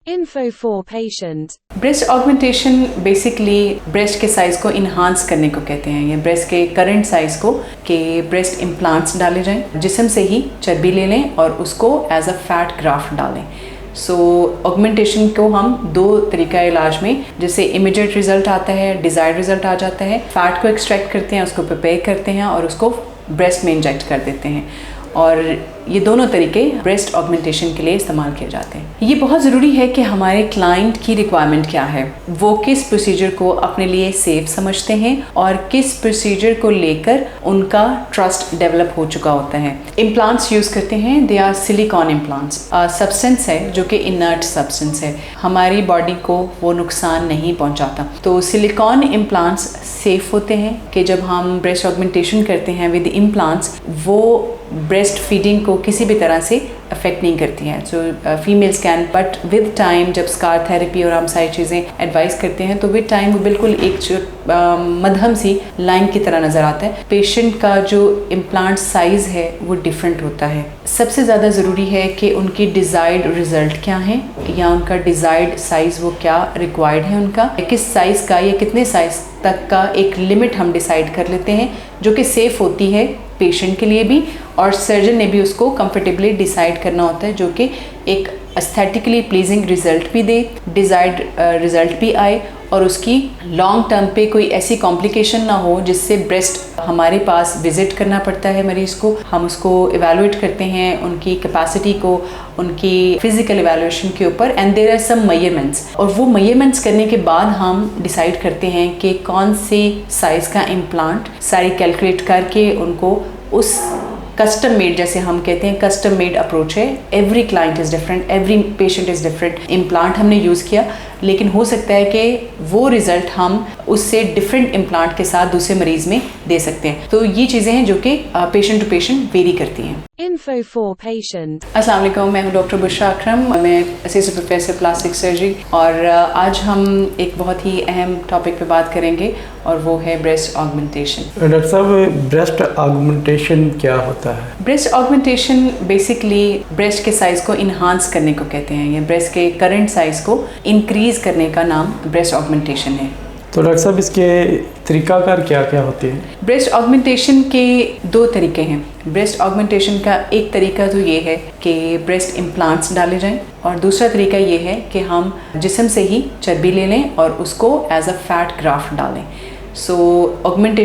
Info for patient. Breast augmentation basically breast के size को enhance करने को कहते हैं, या ब्रेस्ट के करंट साइज़ को कि ब्रेस्ट इम्प्लांट्स डाले जाएं, जिस्म से ही चर्बी ले लें और उसको एज अ फैट ग्राफ्ट डालें। सो ऑगमेंटेशन को हम दो तरीका इलाज में, जैसे इमीडिएट रिजल्ट आता है, डिज़ायर्ड रिजल्ट आ जाता है, फैट को एक्सट्रैक्ट करते हैं, उसको प्रिपेयर करते हैं और उसको ब्रेस्ट में इंजेक्ट कर देते हैं। और ये दोनों तरीके ब्रेस्ट ऑगमेंटेशन के लिए इस्तेमाल किए जाते हैं। ये बहुत ज़रूरी है कि हमारे क्लाइंट की रिक्वायरमेंट क्या है, वो किस प्रोसीजर को अपने लिए सेफ समझते हैं और किस प्रोसीजर को लेकर उनका ट्रस्ट डेवलप हो चुका होता है। इम्प्लांट्स यूज़ करते हैं, they are silicon implants. Substance है जो कि इनर्ट सब्सटेंस है, हमारी बॉडी को वो नुकसान नहीं पहुंचाता। तो सिलिकॉन इम्प्लांट्स सेफ होते हैं कि जब हम ब्रेस्ट ऑगमेंटेशन करते हैं विद इम्प्लांट्स, वो ब्रेस्ट फीडिंग को किसी भी तरह से अफेक्ट नहीं करती हैं। So females can, but with time जब स्कार थेरेपी और हम सारी चीज़ें एडवाइस करते हैं तो विद टाइम वो बिल्कुल एक मध्यम सी लाइन की तरह नज़र आता है। पेशेंट का जो इम्प्लांट साइज़ है वो डिफरेंट होता है। सबसे ज़्यादा ज़रूरी है कि उनकी डिज़ायर्ड रिज़ल्ट क्या है, या उनका डिज़ायर्ड साइज़ वो क्या रिक्वायर्ड है उनका, किस साइज़ का या कितने साइज़ तक का एक लिमिट हम डिसाइड कर लेते हैं जो कि सेफ़ होती है पेशेंट के लिए भी, और सर्जन ने भी उसको कंफर्टेबली डिसाइड करना होता है जो कि एक एस्थेटिकली प्लीजिंग रिजल्ट भी दे, डिज़ायर्ड रिजल्ट भी आए और उसकी लॉन्ग टर्म पे कोई ऐसी कॉम्प्लिकेशन ना हो जिससे ब्रेस्ट हमारे पास विजिट करना पड़ता है मरीज़ को। हम उसको इवैल्यूएट करते हैं, उनकी कैपेसिटी को, उनकी फिजिकल इवैल्यूएशन के ऊपर, and there are some measurements, और वो मेजरमेंट्स करने के बाद हम डिसाइड करते हैं कि कौन से साइज़ का इम्प्लांट, सारी कैलकुलेट करके उनको उस कस्टम मेड, जैसे हम कहते हैं कस्टम मेड अप्रोच है। Every client is different, every patient is different. Implant हमने यूज़ किया, लेकिन हो सकता है कि वो रिज़ल्ट हम उससे डिफरेंट इम्प्लांट के साथ दूसरे मरीज़ में दे सकते हैं। तो ये चीज़ें हैं जो कि पेशेंट टू पेशेंट वेरी करती हैं। Info for patient. अस्सलाम वालेकुम, मैं हूँ डॉक्टर बुशरा अकरम, मैं असिस्टेंट प्रोफेसर प्लास्टिक सर्जरी, और आज हम एक बहुत ही अहम टॉपिक पे बात करेंगे और वो है ब्रेस्ट ऑगमेंटेशन। डॉक्टर साहब, ब्रेस्ट ऑगमेंटेशन क्या होता है? ब्रेस्ट ऑगमेंटेशन बेसिकली ब्रेस्ट के साइज़ को इन्हांस करने को कहते हैं, या ब्रेस्ट के करंट साइज़ को इंक्रीज़ करने का नाम ब्रेस्ट ऑगमेंटेशन है। तो डॉक्टर साहब, इसके तरीकाकार क्या क्या होते हैं? ब्रेस्ट ऑगमेंटेशन के दो तरीके हैं। ब्रेस्ट ऑगमेंटेशन का एक तरीका तो ये है कि ब्रेस्ट इम्प्लांट्स डाले जाएं, और दूसरा तरीका ये है कि हम जिस्म से ही चर्बी ले लें और उसको एज अ फैट ग्राफ्ट डालें। सो ऑगमेंटेशन